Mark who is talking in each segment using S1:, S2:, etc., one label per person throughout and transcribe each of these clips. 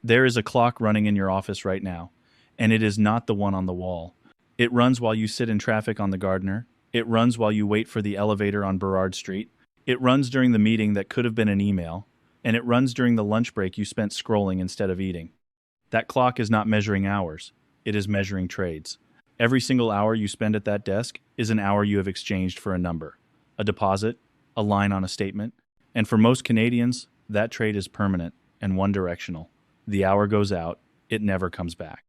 S1: There is a clock running in your office right now, and it is not the one on the wall. It runs while you sit in traffic on the Gardiner. It runs while you wait for the elevator on Burrard Street. It runs during the meeting that could have been an email, and it runs during the lunch break you spent scrolling instead of eating. That clock is not measuring hours. It is measuring trades. Every single hour you spend at that desk is an hour you have exchanged for a number, a deposit, a line on a statement, and for most Canadians, that trade is permanent and one-directional. The hour goes out, it never comes back.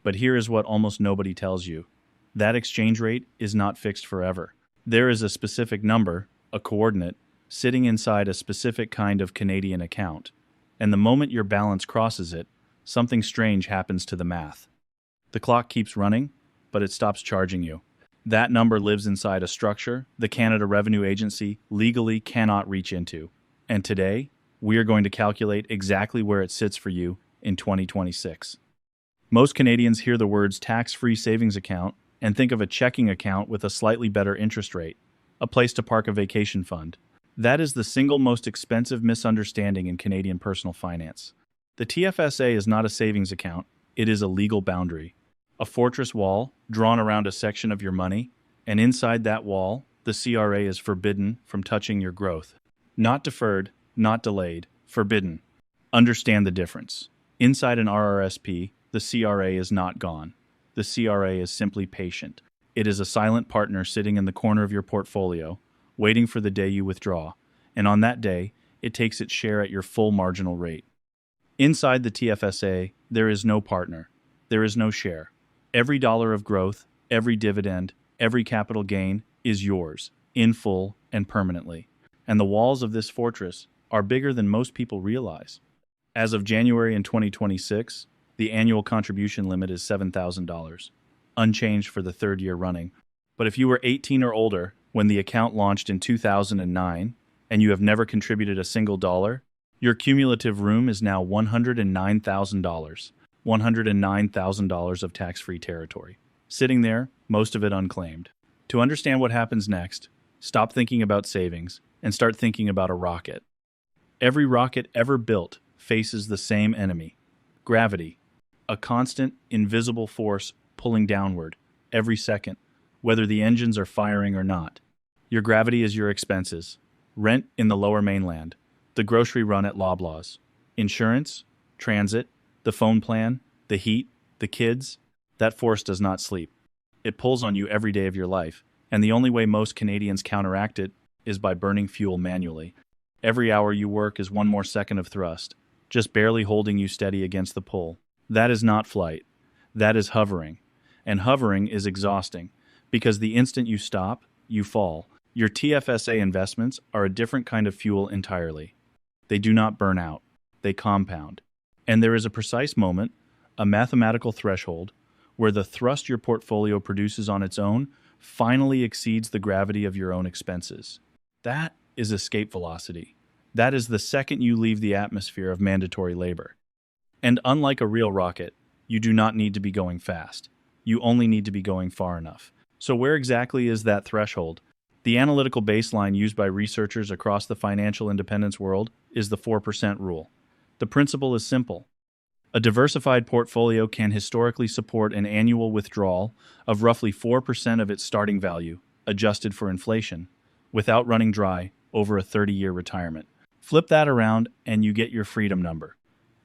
S1: But here is what almost nobody tells you. That exchange rate is not fixed forever. There is a specific number, a coordinate, sitting inside a specific kind of Canadian account. And the moment your balance crosses it, something strange happens to the math. The clock keeps running, but it stops charging you. That number lives inside a structure the Canada Revenue Agency legally cannot reach into. And today, we are going to calculate exactly where it sits for you in 2026. Most Canadians hear the words tax-free savings account and think of a checking account with a slightly better interest rate, a place to park a vacation fund. That is the single most expensive misunderstanding in Canadian personal finance. The TFSA is not a savings account, it is a legal boundary. A fortress wall drawn around a section of your money, and inside that wall, the CRA is forbidden from touching your growth. Not deferred, not delayed, forbidden. Understand the difference. Inside an RRSP, the CRA is not gone. The CRA is simply patient. It is a silent partner sitting in the corner of your portfolio, waiting for the day you withdraw, and on that day, it takes its share at your full marginal rate. Inside the TFSA, there is no partner. There is no share. Every dollar of growth, every dividend, every capital gain is yours, in full and permanently. And the walls of this fortress are bigger than most people realize. As of January in 2026, the annual contribution limit is $7,000, unchanged for the third year running. But if you were 18 or older when the account launched in 2009 and you have never contributed a single dollar, your cumulative room is now $109,000. $109,000 of tax-free territory, sitting there, most of it unclaimed. To understand what happens next, stop thinking about savings and start thinking about a rocket. Every rocket ever built faces the same enemy, gravity, a constant, invisible force pulling downward every second, whether the engines are firing or not. Your gravity is your expenses, rent in the Lower Mainland, the grocery run at Loblaws, insurance, transit, the phone plan, the heat, the kids. That force does not sleep. It pulls on you every day of your life, and the only way most Canadians counteract it is by burning fuel manually. Every hour you work is one more second of thrust, just barely holding you steady against the pull. That is not flight. That is hovering. And hovering is exhausting, because the instant you stop, you fall. Your TFSA investments are a different kind of fuel entirely. They do not burn out. They compound. And there is a precise moment, a mathematical threshold, where the thrust your portfolio produces on its own finally exceeds the gravity of your own expenses. That is escape velocity. That is the second you leave the atmosphere of mandatory labor. And unlike a real rocket, you do not need to be going fast. You only need to be going far enough. So where exactly is that threshold? The analytical baseline used by researchers across the financial independence world is the 4% rule. The principle is simple. A diversified portfolio can historically support an annual withdrawal of roughly 4% of its starting value, adjusted for inflation, without running dry over a 30-year retirement. Flip that around and you get your freedom number.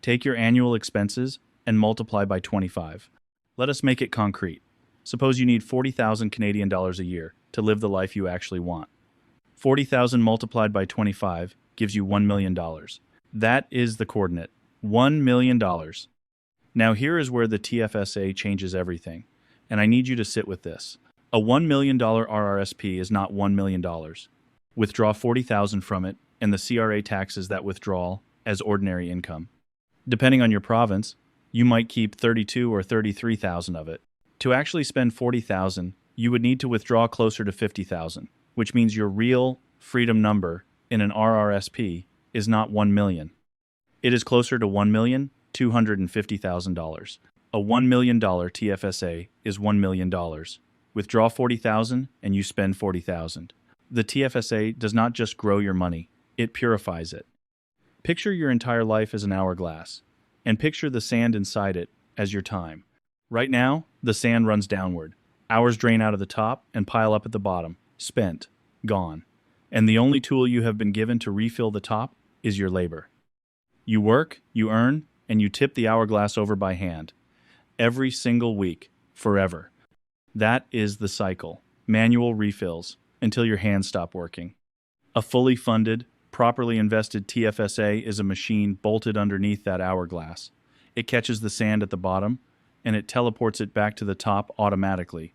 S1: Take your annual expenses and multiply by 25. Let us make it concrete. Suppose you need 40,000 Canadian dollars a year to live the life you actually want. 40,000 multiplied by 25 gives you $1 million. That is the coordinate, $1 million. Now here is where the TFSA changes everything, and I need you to sit with this. A $1 million RRSP is not $1 million. Withdraw 40,000 from it, and the CRA taxes that withdrawal as ordinary income. Depending on your province, you might keep 32 or 33,000 of it. To actually spend 40,000, you would need to withdraw closer to 50,000, which means your real freedom number in an RRSP is not 1 million. It is closer to $1,250,000. A $1 million TFSA is $1 million. Withdraw 40,000 and you spend 40,000. The TFSA does not just grow your money, it purifies it. Picture your entire life as an hourglass, and picture the sand inside it as your time. Right now, the sand runs downward. Hours drain out of the top and pile up at the bottom. Spent. Gone. And the only tool you have been given to refill the top is your labor. You work, you earn, and you tip the hourglass over by hand. Every single week. Forever. That is the cycle. Manual refills until your hands stop working. A fully funded, properly invested TFSA is a machine bolted underneath that hourglass. It catches the sand at the bottom, and it teleports it back to the top automatically.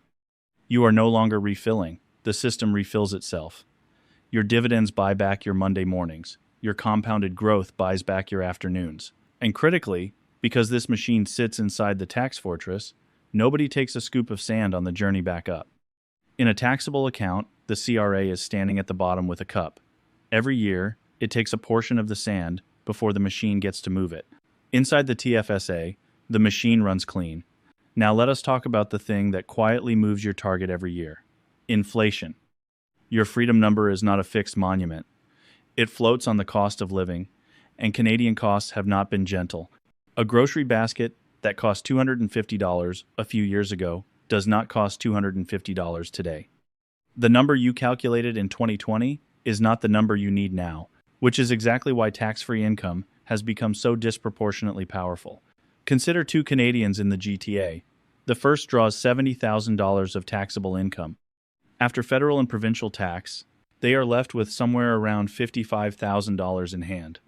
S1: You are no longer refilling. The system refills itself. Your dividends buy back your Monday mornings. Your compounded growth buys back your afternoons. And critically, because this machine sits inside the tax fortress, nobody takes a scoop of sand on the journey back up. In a taxable account, the CRA is standing at the bottom with a cup. Every year, it takes a portion of the sand before the machine gets to move it. Inside the TFSA, the machine runs clean. Now let us talk about the thing that quietly moves your target every year. Inflation. Your freedom number is not a fixed monument. It floats on the cost of living, and Canadian costs have not been gentle. A grocery basket that cost $250 a few years ago does not cost $250 today. The number you calculated in 2020 is not the number you need now, which is exactly why tax-free income has become so disproportionately powerful. Consider two Canadians in the GTA. The first draws $70,000 of taxable income. After federal and provincial tax, they are left with somewhere around $55,000 in hand.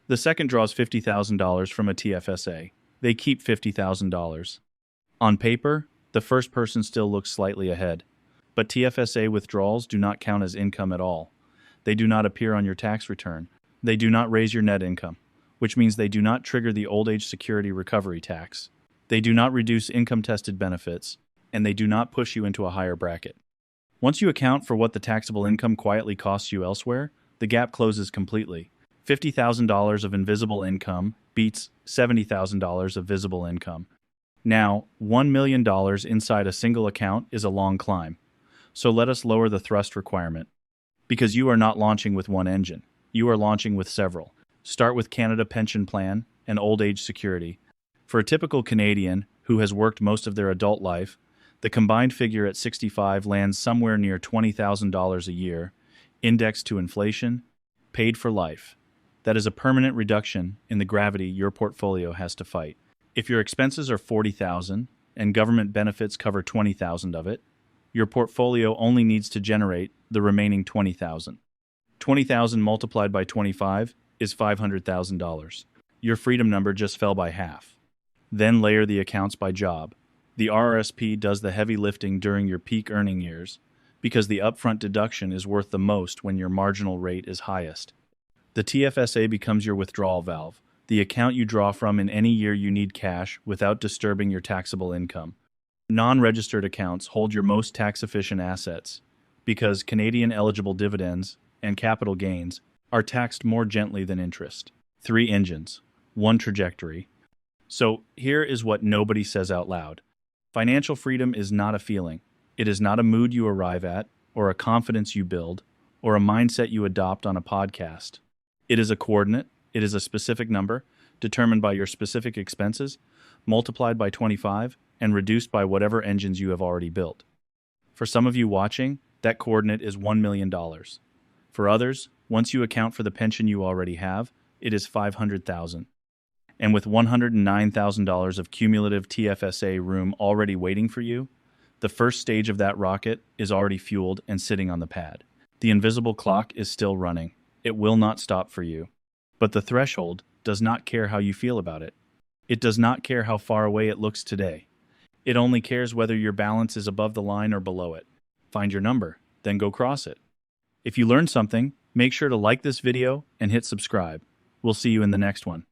S1: The second draws $50,000 from a TFSA. They keep $50,000. On paper, the first person still looks slightly ahead, but TFSA withdrawals do not count as income at all. They do not appear on your tax return. They do not raise your net income, which means they do not trigger the old age security recovery tax. They do not reduce income-tested benefits, and they do not push you into a higher bracket. Once you account for what the taxable income quietly costs you elsewhere, the gap closes completely. $50,000 of invisible income beats $70,000 of visible income. Now, $1 million inside a single account is a long climb. So let us lower the thrust requirement. Because you are not launching with one engine. You are launching with several. Start with Canada Pension Plan and Old Age Security. For a typical Canadian who has worked most of their adult life, the combined figure at 65 lands somewhere near $20,000 a year, indexed to inflation, paid for life. That is a permanent reduction in the gravity your portfolio has to fight. If your expenses are $40,000 and government benefits cover $20,000 of it, your portfolio only needs to generate the remaining $20,000. $20,000 multiplied by 25 is $500,000. Your freedom number just fell by half. Then layer the accounts by job. The RRSP does the heavy lifting during your peak earning years because the upfront deduction is worth the most when your marginal rate is highest. The TFSA becomes your withdrawal valve, the account you draw from in any year you need cash without disturbing your taxable income. Non-registered accounts hold your most tax-efficient assets because Canadian eligible dividends and capital gains are taxed more gently than interest. 3 engines, 1 trajectory. So here is what nobody says out loud. Financial freedom is not a feeling. It is not a mood you arrive at, or a confidence you build, or a mindset you adopt on a podcast. It is a coordinate. It is a specific number, determined by your specific expenses, multiplied by 25, and reduced by whatever engines you have already built. For some of you watching, that coordinate is $1 million. For others, once you account for the pension you already have, it is $500,000. And with $109,000 of cumulative TFSA room already waiting for you, the first stage of that rocket is already fueled and sitting on the pad. The invisible clock is still running. It will not stop for you. But the threshold does not care how you feel about it. It does not care how far away it looks today. It only cares whether your balance is above the line or below it. Find your number, then go cross it. If you learned something, make sure to like this video and hit subscribe. We'll see you in the next one.